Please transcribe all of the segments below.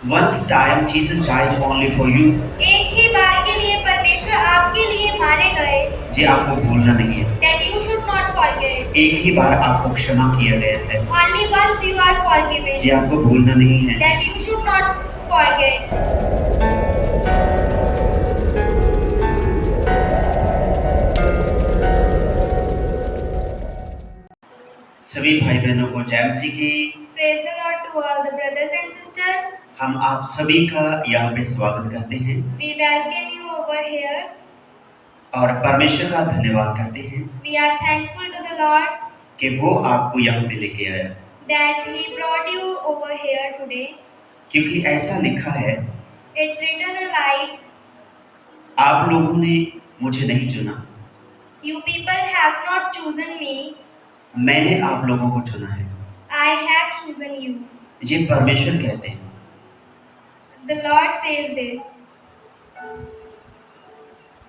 Once time Jesus died only for you. एक ही बार के लिए परमेश्वर आपके लिए मारे गए। जे आपको भूलना नहीं है। That you should not forget. एक ही बार आपको क्षमा किया गया है। Only once you are forgiven. जे आपको भूलना नहीं है। That you should not forget. सभी भाई बहनों को जय मसीह की। Praise the Lord to all the brothers and sisters. हम आप सभी का यहाँ पे स्वागत करते हैं We welcome you over here. और परमेश्वर का धन्यवाद करते हैं We are thankful to the Lord कि वो आपको यहाँ पे लेके आया, that He brought you over here today. क्योंकि ऐसा लिखा है, It's written a lie. आप लोगों ने मुझे नहीं चुना, You people have not chosen me. मैंने आप लोगों को चुना है। I have chosen you. ये परमेश्वर कहते हैं। The Lord says this.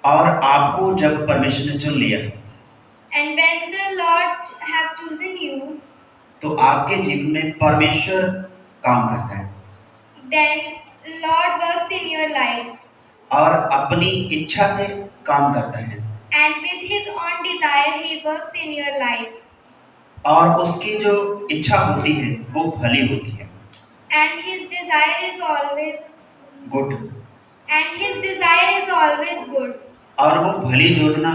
और आपको जब परमेश्वर ने चुन लिया, And when the Lord have chosen you, तो आपके जीवन में परमेश्वर काम करता है then Lord works in your lives. और अपनी इच्छा से काम करता है And with His own desire, He works in your lives. और उसकी जो इच्छा होती है वो भली होती है। And His desire is always good. and His desire is always good. और वो भली योजना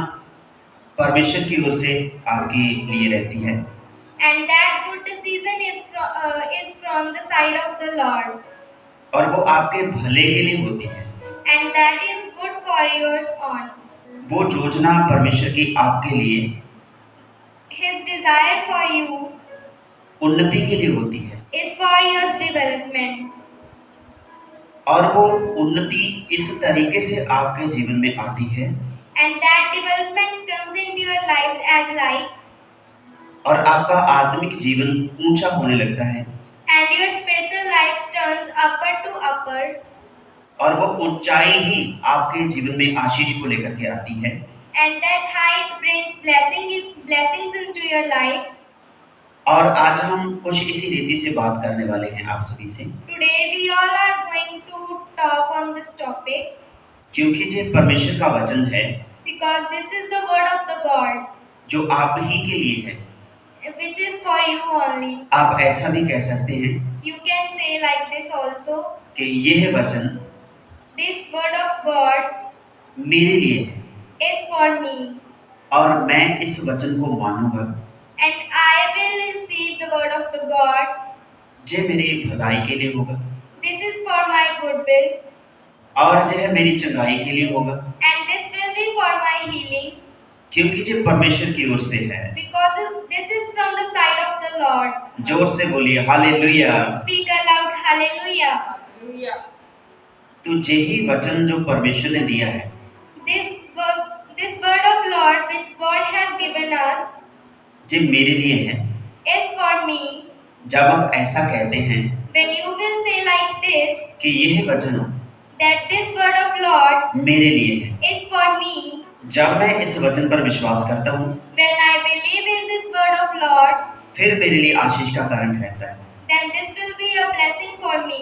परमेश्वर की ओर से आपके लिए रहती है And that good decision is from the side of the Lord. और वो आपके भले के लिए होती है। And that is good for yours own. वो योजना परमेश्वर की आपके लिए His desire for you उन्नति के लिए होती है is for your development. और वो उन्नति इस तरीके से आपके जीवन में आती है And that development comes into your lives as light. और आपका आत्मिक जीवन ऊंचा होने लगता है And your spiritual life turns upper to upper. और वो ऊंचाई ही आपके जीवन में आशीष को लेकर के आती है And that height brings blessings into your lives. और आज हम कुछ इसी रीति से बात करने वाले हैं आप सभी से, Today we all are going to talk on this topic क्योंकि ये परमेश्वर का वचन है because this is the word of the God जो आप ही के लिए है। which is for you only. आप ऐसा भी कह सकते हैं You can say like this also. कि यह वचन This word of God मेरे लिए है is for me. और मैं इस वचन को मानूंगा And I will receive the word of the God. जो मेरी भलाई के लिए होगा This is for my goodwill. और जो मेरी चंगाई के लिए होगा And this will be for my healing. क्योंकि जो परमेश्वर की ओर से है। Because this is from the side of the Lord. जोर से बोलिए hallelujah. Speak aloud, hallelujah. Hallelujah. तो यही वचन जो परमेश्वर ने दिया है This word of Lord which God has given us जो मेरे लिए है। is for me. जब आप ऐसा कहते हैं When you will say like this, कि यह वचन that this word of Lord मेरे लिए है, is for me. जब मैं इस वचन पर विश्वास करता हूँ When I believe in this word of Lord, फिर मेरे लिए आशीष का कारण रहता है। then this will be a blessing for me.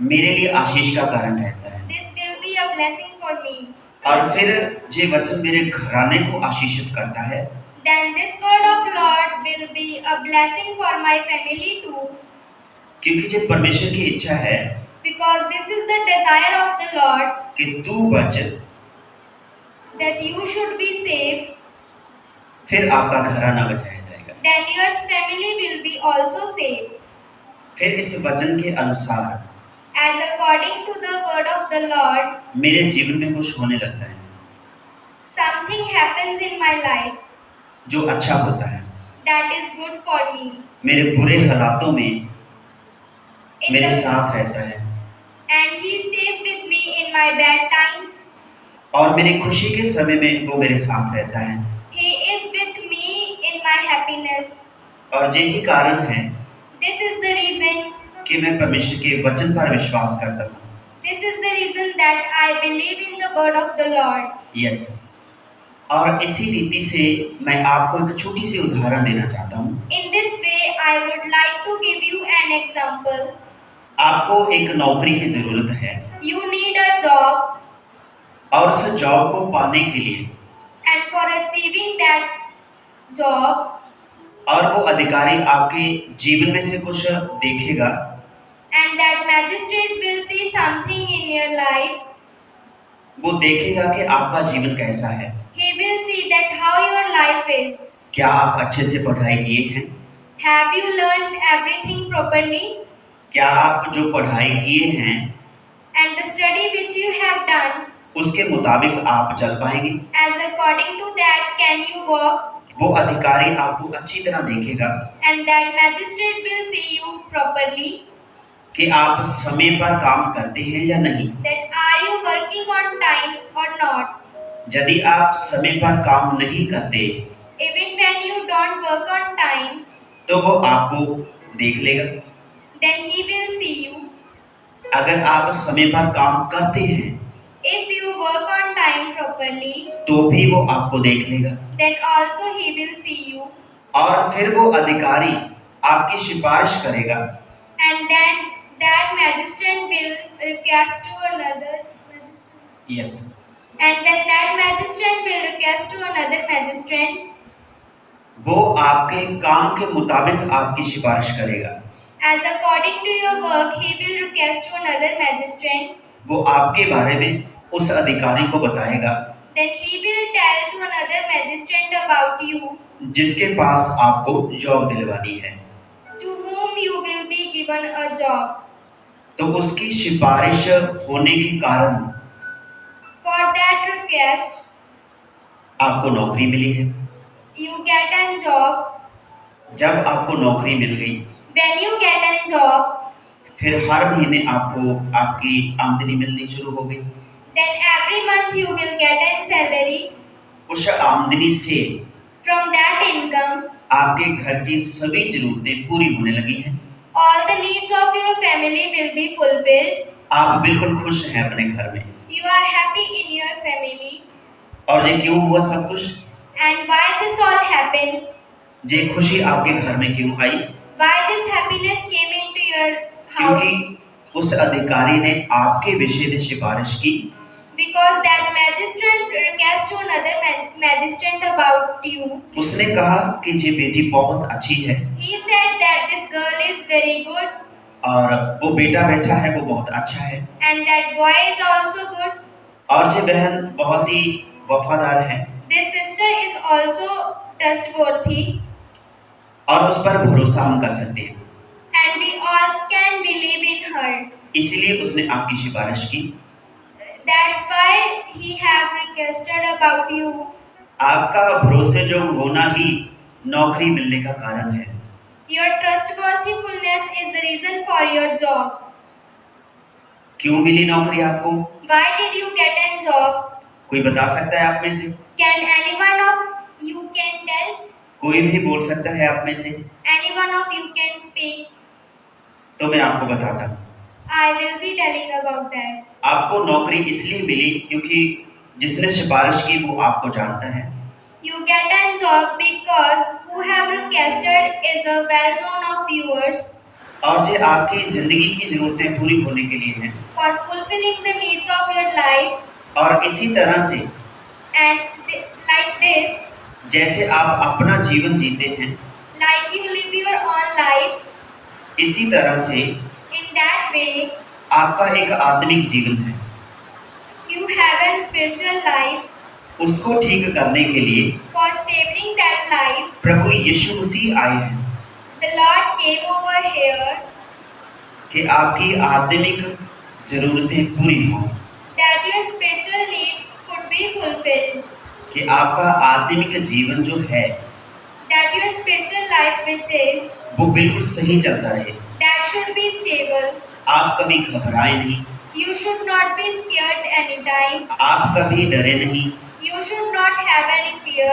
मेरे लिए आशीष का कारण रहता है This will be a blessing for me. और फिर ये वचन मेरे घराने को आशीषित करता है Then this word of Lord will be a blessing for my family too. क्योंकि जो परमेश्वर की इच्छा है Because this is the desire of the Lord कि तू बच, that you should be safe. फिर आपका घराना बचाया जाएगा। Then your family will be also safe. फिर इस वचन के अनुसार As according to the word of the Lord, मेरे जीवन में कुछ होने लगता है something happens in my life जो अच्छा होता है। that is good for me. मेरे बुरे हालातों में In मेरे the, साथ रहता है and He stays with me in my bad times. और मेरी खुशी के समय में वो मेरे साथ रहता है He is with me in my happiness. और यही कारण है This is the reason. कि मैं परमेश्वर के वचन पर विश्वास करता हूँ। This is the reason that I believe in the word of the Lord. Yes. और इसी रीति से मैं आपको एक छोटी सी उदाहरण देना चाहता हूँ। In this way, I would like to give you an example. आपको एक नौकरी की जरूरत है You need a job, और उस जॉब को पाने के लिए and for achieving that job, और वो अधिकारी आपके जीवन में से कुछ देखेगा and that magistrate will see something in your lives. वो देखेगा कि आपका जीवन कैसा है, He will see that how your life is. क्या आप अच्छे से पढ़ाई किए हैं, Have you learned everything properly? क्या आप जो पढ़ाई किए हैं And the study which you have done, उसके मुताबिक आप चल पाएंगे। as according to that can you walk? वो अधिकारी आपको अच्छी तरह देखेगा And that magistrate will see you properly. कि आप समय पर काम करते हैं या नहीं। That are you working on time or not? यदि आप समय पर काम नहीं करते Even when you don't work on time, तो वो आपको देख लेगा। then he will see you. अगर आप समय पर काम करते हैं If you work on time properly, तो भी वो आपको देख लेगा then also he will see you. और फिर वो अधिकारी आपकी सिफारिश करेगा And then that magistrate will request to another magistrate. Yes And then that magistrate will request to another magistrate. वो आपके काम के मुताबिक आपकी सिफारिश करेगा। As according to your work, he will request to another magistrate. वो आपके बारे में उस अधिकारी को बताएगा Then he will tell to another magistrate about you, जिसके पास आपको जॉब दिलवानी है। to whom you will be given a job. तो उसकी सिफारिश होने के कारण For that request, आपको नौकरी मिली है। you get a job. जब आपको नौकरी मिल गई When you get a job, फिर हर महीने आपको आपकी आमदनी मिलनी शुरू हो गई। then every month you will get a salary. उस आमदनी से From that income, आपके घर की सभी जरूरतें पूरी होने लगी हैं। all the needs of your family will be fulfilled. आप बिल्कुल खुश हैं अपने घर में। You are happy in your family. और ये क्यों हुआ सब कुछ? And why this all happened? ये खुशी आपके घर में क्यों आई? Why this happiness came into your house? क्योंकि उस अधिकारी ने आपके विषय में सिफारिश की Because that magistrate request to another magistrate about you. उसने कहा कि ये बेटी बहुत अच्छी है He said that this girl is very good और वो बेटा बैठा है वो बहुत अच्छा है and that boy is also good. और ये बहन बहुत ही वफादार है This sister is also trustworthy और उस पर भरोसा हम कर सकते हैं। and we all can believe in her. इसलिए उसने आपकी सिफारिश की। That's why he have requested about you. आपका भरोसेयोग्य होना ही नौकरी मिलने का कारण है। Your trustworthiness is the reason for your job. क्यों मिली नौकरी आपको? Why did you get a job? कोई बता सकता है आप में से? Can anyone of you can tell? कोई भी बोल सकता है आप में से? Anyone of you can speak? तो मैं आपको बताता हूँ। I will be telling about that. आपको नौकरी इसलिए मिली क्योंकि जिसने सिफारिश की वो आपको जानता है। You get a job because who have requested is a well known of yours और ये आपकी जिंदगी की जरूरतें पूरी होने के लिए है for fulfilling the needs of your lives. और इसी तरह से And like this, जैसे आप अपना जीवन जीते हैं like you live your own life, इसी तरह से in that way आपका एक आत्मिक जीवन है। you have a spiritual life. उसको ठीक करने के लिए For stabilizing that life, प्रभु यीशु मसीह आए हैं the Lord came over here कि आपकी आत्मिक जरूरतें पूरी हों, that your spiritual needs could be fulfilled, कि आपका आत्मिक जीवन जो है that your spiritual life which is, वो बिल्कुल सही चलता रहे। that should be stable. आप कभी घबराए नहीं, You should not be scared anytime. आप कभी डरे नहीं, You should not have any fear.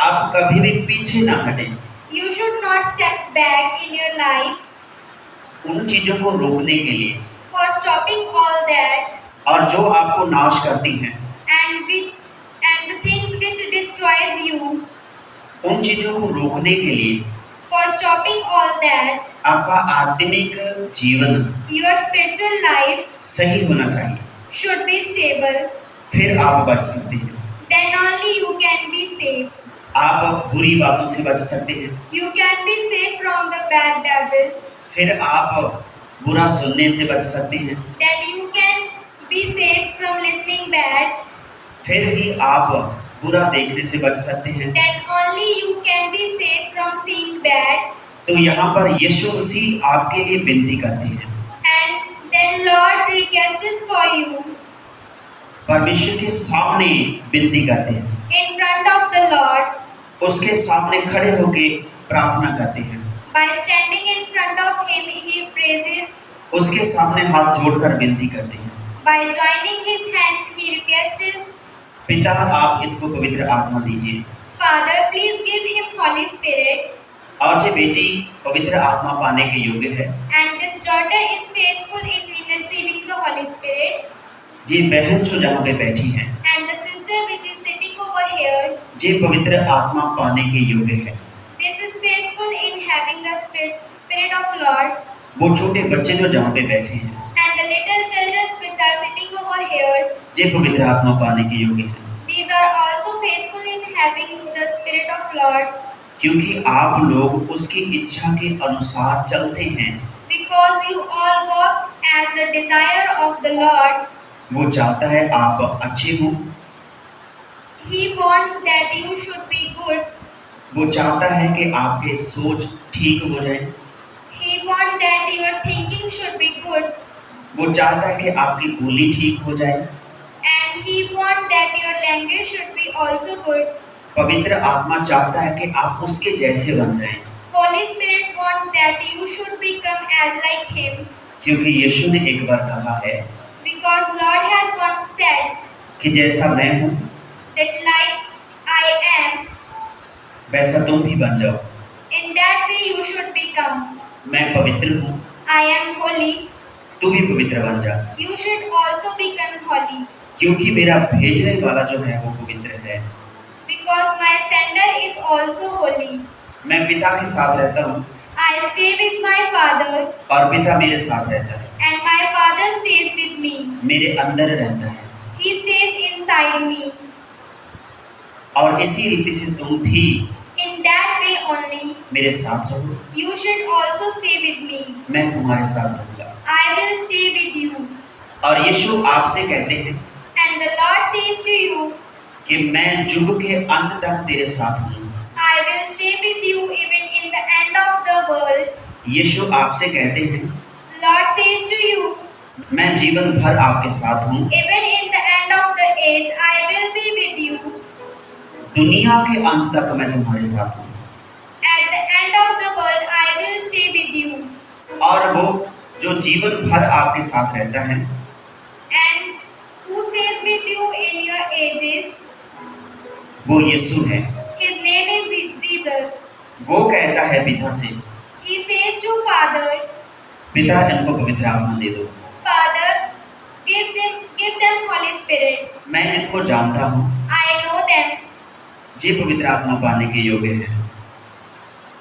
आप कभी भी पीछे ना हटे। You should not step back in your lives उन चीजों को रोकने के लिए for stopping all that और जो आपको नाश करती हैं and the things which destroys you, उन चीजों को रोकने के लिए for stopping all that आपका आत्मिक जीवन your spiritual life सही होना चाहिए, should be stable. फिर आप बच सकते हैं। Then only you can be safe. आप बुरी बातों से बच सकते हैं, You can be safe from the bad devil. फिर आप बुरा सुनने से बच सकते हैं, Then you can be safe from listening bad. फिर ही आप बुरा देखने से बच सकते हैं। Then only you can be safe from seeing bad. तो यहाँ पर यीशु मसीह आपके लिए विनती करते हैं, And then Lord requests for you परमेश्वर के सामने विनती करते हैं, in front of the Lord उसके सामने खड़े होके प्रार्थना करते हैं, by standing in front of Him. He praises. उसके सामने हाथ जोड़कर विनती करते हैं। By joining His hands, He requests, पिता आप इसको पवित्र आत्मा दीजिए, Father, please give him Holy Spirit. आज ये बेटी पवित्र आत्मा पाने के योग्य है। And this daughter is faithful in receiving the Holy Spirit. ये बहन जो जहाँ पे बैठी है, And the sister which is sitting over here, ये पवित्र आत्मा पाने के योग्य है। this is faithful in having the Spirit of Lord. वो छोटे बच्चे जो जहाँ पे बैठे हैं, And the little children which are sitting over here, ये पवित्र आत्मा पाने के योग्य है, these are also faithful in having the Spirit of Lord. क्योंकि आप लोग उसकी इच्छा के अनुसार चलते हैं। Because you all walk as the desire of the Lord. वो चाहता है आप अच्छे हो, He wants that you should be good. वो चाहता है कि आपके सोच ठीक हो जाए, He wants that your thinking should be good. वो चाहता है कि आपकी बोली ठीक हो जाए। And He wants that your language should be also good. पवित्र आत्मा चाहता है कि आप उसके जैसे बन जाएं, Holy Spirit wants that you should become as like Him. क्योंकि यीशु ने एक बार कहा है Because Lord has once said कि जैसा मैं हूँ that like I am, वैसा तुम भी बन जाओ। in that way you should become. मैं पवित्र हूँ, I am holy. तू भी पवित्र बन जा, You should also become holy. क्योंकि मेरा भेजने वाला जो है वो पवित्र है। Because my sender is also holy. मैं पिता के साथ रहता हूँ I stay with my Father, और पिता मेरे साथ रहता है, and my Father stays with me. मेरे अंदर रहता है। He stays inside me. और इसी रीति से तुम भी In that way only, मेरे साथ रहो, you should also stay with me. मैं तुम्हारे साथ रहूँगा। I will stay with you. और यीशु आपसे कहते हैं And the Lord says to you, कि मैं युग के अंत तक तेरे साथ हूँ। I will stay with you even in the end of the world. यीशु आपसे कहते हैं Lord says to you, मैं जीवन भर आपके साथ हूँ, even in the end of the age, I will be with you. दुनिया के अंत तक मैं तुम्हारे साथ हूँ। At the end of the world, I will stay with you. और वो जो जीवन भर आपके साथ रहता है And who stays with you in your ages? वो यीशु है। His name is Jesus. वो कहता है पिता से, He says to Father, पिता इनको पवित्र आत्मा दे दो। Father, give them Holy Spirit. मैं इनको जानता हूँ, I know them. ये पवित्र आत्मा पाने के योग्य है।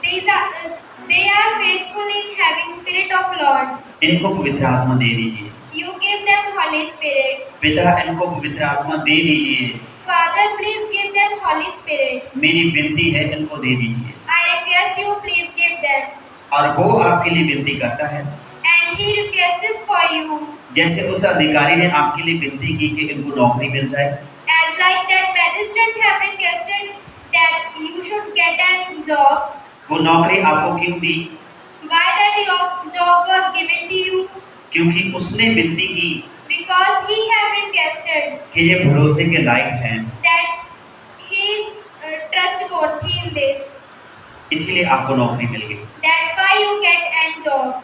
They are faithful in having Spirit of Lord. इनको पवित्र आत्मा दे दीजिए। You give them Holy Spirit. पिता इनको पवित्र आत्मा दे दीजिए। Father, please give them Holy Spirit. मेरी विनती है इनको दे दीजिए। I request you, please give them. और वो आपके लिए विनती करता है And He requests for you. जैसे उस अधिकारी ने आपके लिए विनती की कि इनको नौकरी मिल जाए, As like that magistrate have requested that you should get a job. वो नौकरी आपको क्यों दी? Why that your job was given to you? क्योंकि उसने विनती की Because he have requested कि ये भरोसे के लायक हैं, that he is trustworthy in this. इसीलिए आपको नौकरी मिल गई। That's why you get a job.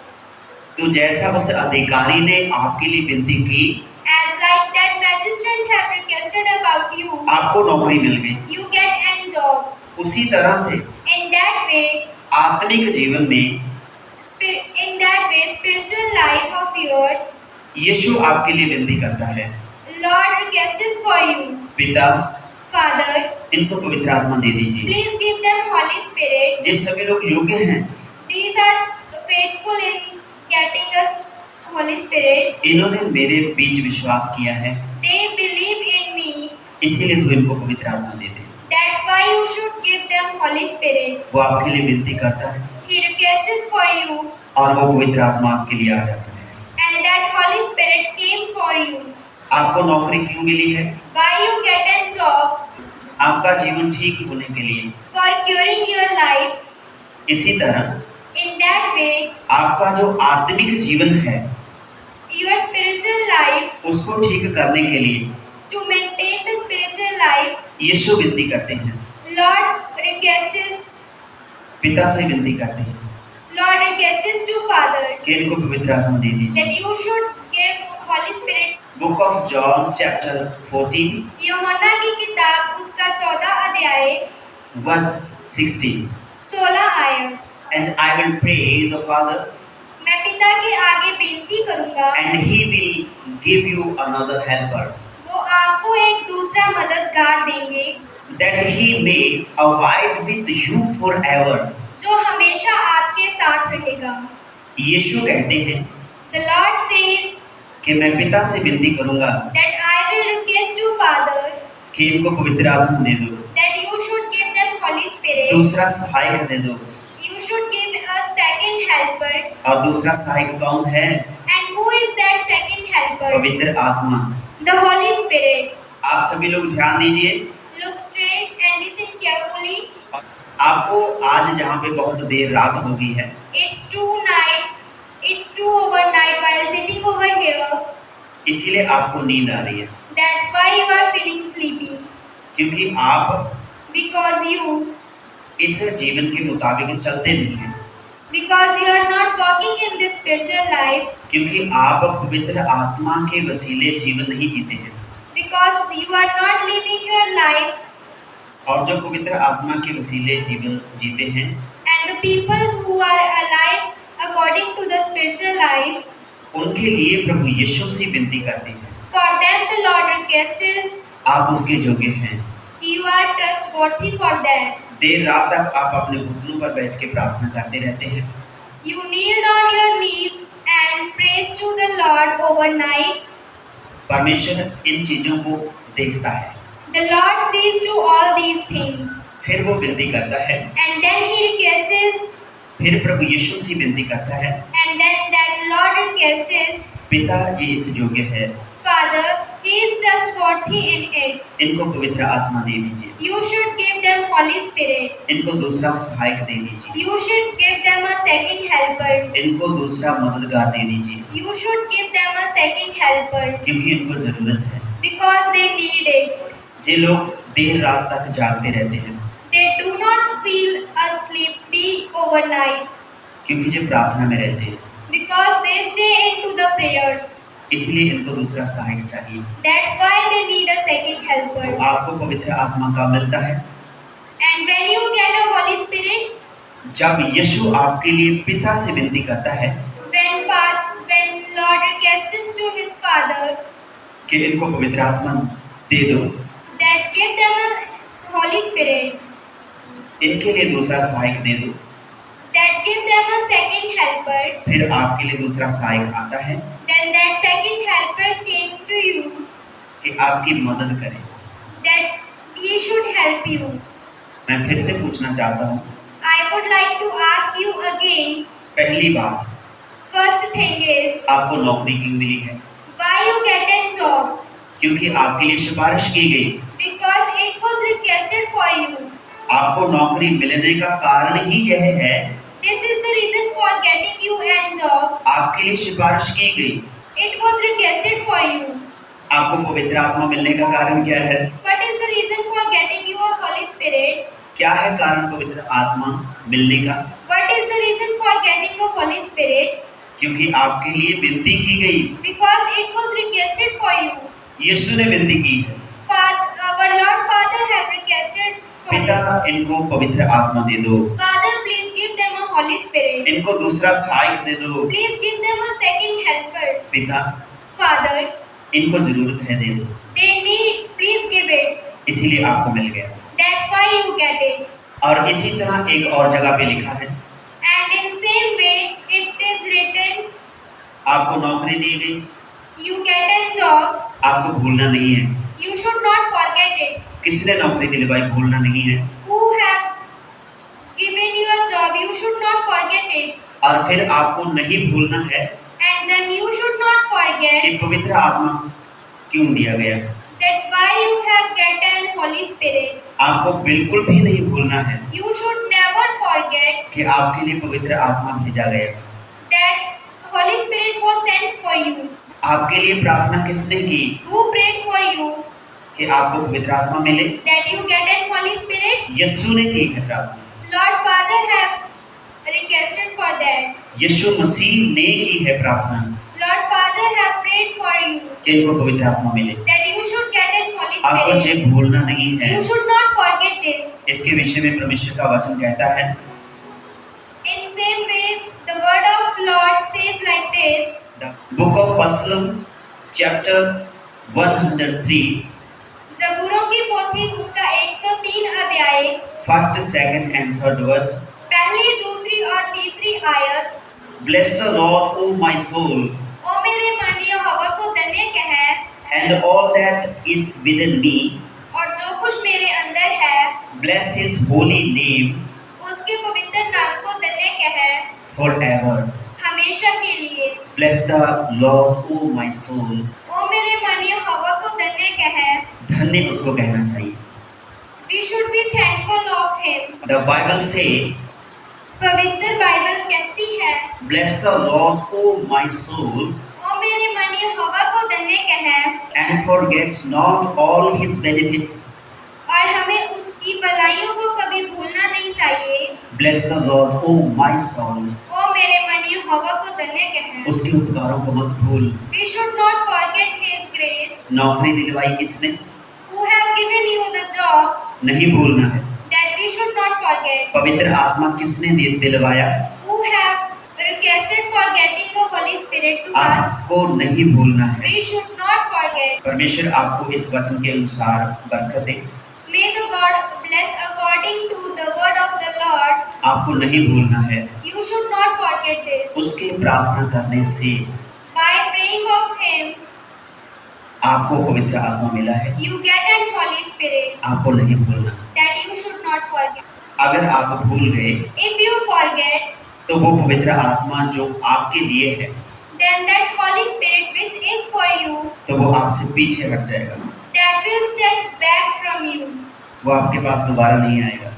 तो जैसा उस अधिकारी ने आपके लिए विनती की, As like that magistrate have requested about you, आपको नौकरी मिल गई। you get a job. उसी तरह से In that way, आत्मिक जीवन में spiritual life of yours, यीशु आपके लिए विनती करता है, Lord requests for you. पिता Father, इनको पवित्र आत्मा दे दीजिए। please give them Holy Spirit. ये सभी लोग योग्य हैं, These are faithful in getting us Holy Spirit. इन्होंने मेरे बीच विश्वास किया है, They believe in me. इसीलिए तू इनको पवित्र आत्मा दे दे। That's why you should give them Holy Spirit. वो आपके लिए विनती करता है He requests for you, और वो पवित्र आत्मा आपके लिए आ जाता है। and that Holy Spirit came for you. आपको नौकरी क्यों मिली है? Why you get a job? आपका जीवन ठीक होने के लिए। For curing your lives. इसी तरह In that way, आपका जो आत्मिक जीवन है your spiritual life, उसको ठीक करने के लिए to maintain the spiritual life, यीशु विनती करते हैं, Lord requests पिता से विनती करते हैं to Father कि इनको पवित्र आत्मा दे दीजिए। that you should give Holy Spirit. Book of John chapter 14 यूहन्ना की किताब उसका 14 अध्याय वर्स 16 16 आयत। and I will pray the Father मैं पिता के आगे बेनती करूंगा, and he will give you another helper वो आपको एक दूसरा मददगार देंगे that he may abide with you forever। जो हमेशा आपके साथ रहेगा। यीशु कहते हैं The Lord says कि मैं पिता से विनती करूंगा that I will request to Father कि इनको पवित्र आत्मा दे दो, that you should give them Holy Spirit. दूसरा सहायक दे दो। You should give a second helper. और दूसरा सहायक कौन है? And who is that second helper? पवित्र आत्मा। The Holy Spirit. आप सभी लोग ध्यान दीजिए, Look straight and listen carefully. आपको आज जहाँ पे बहुत देर रात हो गई है, It's 2 over night while sitting over here. इसीलिए आपको नींद आ रही है, That's why you are feeling sleepy. क्योंकि आप Because you इस जीवन के मुताबिक चलते नहीं हैं, Because you are not walking in this spiritual life. क्योंकि आप पवित्र आत्मा के वसीले जीवन नहीं जीते हैं। Because you are not living your lives. और जो पवित्र आत्मा के वसीले जीवन जीते हैं, And the peoples who are alive according to the spiritual life, उनके लिए प्रभु यीशु से विनती करते हैं, for them the Lord requests, आप उसके योग्य हैं। you are trustworthy for that. देर रात तक आप अपने घुटनों पर बैठ के प्रार्थना करते रहते हैं, You kneel on your knees and praise to the Lord overnight. परमेश्वर इन चीजों को देखता है। The Lord sees to all these things. फिर वो विनती करता है, And then He requests, फिर प्रभु यीशु से विनती करता है, and then that Lord requests, पिता ये इस योग्य है, Father, He is trustworthy in it. इनको पवित्र आत्मा दे दीजिए, You should give them Holy Spirit. इनको दूसरा सहायक दे दीजिए, You should give them a second helper. इनको दूसरा मददगार दे दीजिए, You should give them a second helper क्योंकि इनको जरूरत है। because they need it. जे लोग देर रात तक जागते रहते हैं, They do not feel sleepy overnight क्योंकि जो प्रार्थना में रहते हैं, because they stay into the prayers. इसलिए इनको दूसरा सहायक चाहिए। That's why they need a second तो helper. आपको पवित्र आत्मा कब मिलता है? And when you get a Holy Spirit, जब यीशु आपके लिए पिता से विनती करता है when Lord requests to His Father कि इनको पवित्र आत्मा दे दो, that give them a Holy Spirit, इनके लिए दूसरा सहायक दे दो, that give them a second helper, फिर आपके लिए दूसरा सहायक आता है then that second helper comes to you कि आपकी मदद करे। that he should help you. मैं फिर से पूछना चाहता हूँ, I would like to ask you again. पहली बात, First thing is, आपको नौकरी क्यों मिली है? why you get a job? क्योंकि आपके लिए सिफारिश की गई। Because it was requested for you. आपको नौकरी मिलने का कारण ही यह है, This is the reason for getting you a job. आपके लिए सिफारिश की गई। It was requested for you. आपको पवित्र आत्मा मिलने का कारण क्या है? What is the reason for getting you a Holy Spirit? क्या है कारण पवित्र आत्मा मिलने का? What is the reason for getting a Holy Spirit? क्योंकि आपके लिए विनती की गई। Because it was requested for you. यीशु ने विनती की है, Our Lord Father have requested for you. पिता इनको पवित्र आत्मा दे दो, Father, please give them a Holy Spirit. इनको दूसरा सहायक दे दो। Please give them a second helper. पिता Father, इनको जरूरत है, दे दो। they need, please give it. इसीलिए आपको मिल गया। That's why you get it. और इसी तरह एक और जगह पे लिखा है, And in same way, it आपको नौकरी दी गई, You get a job. आपको भूलना नहीं है। You should not forget it. किसने नौकरी दिलवाई, भूलना नहीं है। Who have given you a job? You should not forget it. और फिर आपको नहीं भूलना है And then you should not कि forget पवित्र आत्मा क्यों दिया गया। that why you have gotten Holy Spirit. आपको बिल्कुल भी नहीं भूलना है You should never forget कि आपके लिए पवित्र आत्मा भेजा गया। that Holy Spirit was sent for you. आपके लिए प्रार्थना किसने की Who prayed for you कि आपको पवित्र आत्मा मिले? that you get an Holy Spirit? यीशु ने की है प्रार्थना। Lord Father have requested for that. यीशु मसीह ने की है प्रार्थना Lord Father have prayed for you कि इनको पवित्र आत्मा मिले। that you should get an Holy आपको Spirit. ये भूलना नहीं है। You should not forget this. इसके विषय में परमेश्वर का वचन कहता है, In same way, the word of Lord says like this. The book of Psalm chapter 103 जबूरों की पोथी उसका 103 अध्याय first, second and third verse. पहली, दूसरी और तीसरी आयत। Bless the Lord, O my soul, ओ मेरे मन यहोवा को धन्य कह and all that is within me. और जो कुछ मेरे अंदर है Bless his holy name उसके पवित्र नाम को धन्य कह forever. हमेशा के लिए। Bless the Lord, O my soul. ओ मेरे मन यहोवा को धन्य कह। धन्य उसको कहना चाहिए। We should be thankful of him. The Bible say, पवित्र बाइबल कहती है Bless the Lord, O my soul, ओ मेरे मन यहोवा को धन्य कह and forget not all his benefits. और हमें उसकी भलाइयों को कभी भूलना नहीं चाहिए। Bless the Lord, O my soul. ओ मेरे मन यहोवा को धन्य कह। उसके उपकारों को मत भूल। We should not forget his grace. नौकरी दिलवाई किसने? Who have given you the job नहीं भूलना है। that we should not forget. पवित्र आत्मा किसने दिलवाया? Who have requested for getting the Holy Spirit to us. आपको नहीं भूलना है। We should not forget. परमेश्वर आपको इस वचन के अनुसार बरकत दे। May the God bless according to the word of the Lord. आपको नहीं भूलना है। You should not forget this. उसके प्रार्थना करने से By praying of him, आपको पवित्र आत्मा मिला है। you get an Holy Spirit आपको नहीं भूलना। that you should not forget. अगर आप भूल गए If you forget, तो वो पवित्र आत्मा जो आपके लिए है then that Holy Spirit which is for you, तो वो आपसे पीछे हट जाएगा। that will step back from you, वो आपके पास दोबारा नहीं आएगा।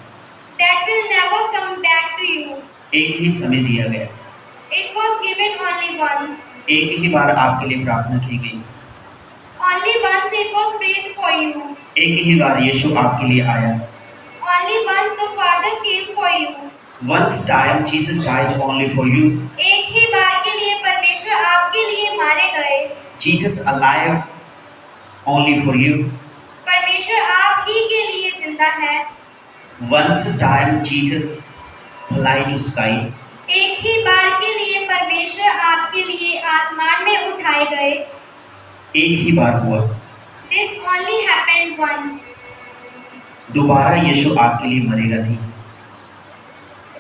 that will never come back to you. एक ही समय दिया गया, It was given only once. एक ही बार आपके लिए प्रार्थना की गई, Only once it was prayed for you. एक ही बार यीशु आपके लिए आया। Only once the Father came for you. Once time Jesus died only for you. एक ही बार के लिए परमेश्वर आपके लिए मारे गए। Jesus alive only for you. परमेश्वर आप ही के लिए जिंदा है। Once time Jesus fly to sky. एक ही बार के लिए परमेश्वर आपके लिए आसमान में उठाए गए। एक ही बार हुआ। This only happened once. दोबारा यीशु आपके लिए मरेगा नहीं।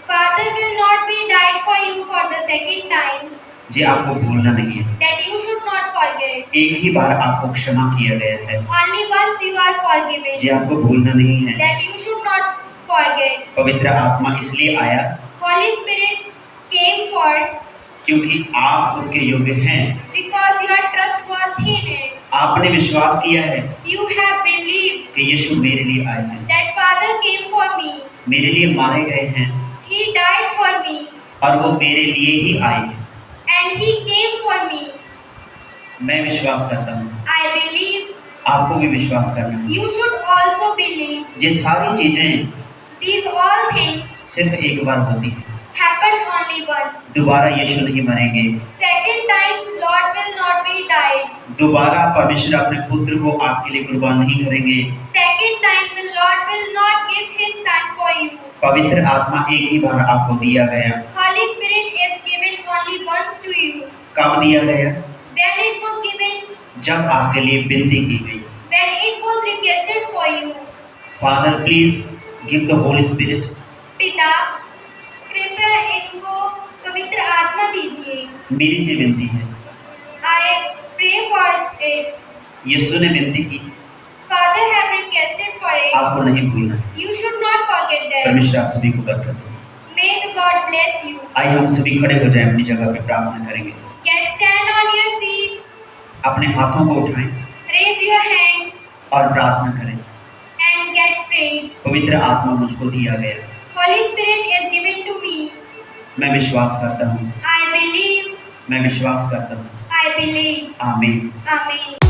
Father will not be died for you for the second time. जी आपको भूलना नहीं है। That you should not forget. एक ही बार आपको क्षमा किया गया है। Only once you are forgiven. जी आपको भूलना नहीं है। That you should not forget. पवित्र आत्मा इसलिए आया Holy Spirit came for क्योंकि आप उसके योग्य हैं। because you are trustworthy in it. आपने विश्वास किया है You have believed कि यीशु मेरे लिए आए हैं, that Father came for me. मेरे लिए मारे गए हैं He died for me और वो मेरे लिए ही आए हैं। and He came for me. मैं विश्वास करता हूँ, I believe. आपको भी विश्वास करना है। You should also believe. ये सारी चीजें These all things सिर्फ एक बार होती हैं। happen only once. दोबारा यीशु नहीं मरेंगे। Second time, Lord will not be died. दोबारा परमेश्वर अपने पुत्र को आपके लिए कुर्बान नहीं करेंगे। Second time, the Lord will not give His Son for you. पवित्र आत्मा एक ही बार आपको दिया गया। Holy Spirit is given only once to you. कब दिया गया? When it was given, जब आपके लिए विनती की गई, when it was requested for you. Father please give the Holi spirit. पिता, कृपया इनको पवित्र आत्मा दीजिए। मेरी ये विनती है I pray for it. यीशु ने विनती की, Father have requested for it. आपको नहीं भूलना है। You should not forget that. परमेश्वर आप सभी को बरकत दे। May the God bless you. आइए हम सभी खड़े हो जाएं, अपनी जगह पे प्रार्थना करेंगे। Can stand on your seats. अपने हाथों को उठाएं Raise your hands और प्रार्थना करें। and get prayed. पवित्र आत्मा मुझको दिया गया, Holy Spirit is given to me. मैं विश्वास करता हूँ, I believe. मैं विश्वास करता हूँ। I believe. आमीन। Amen.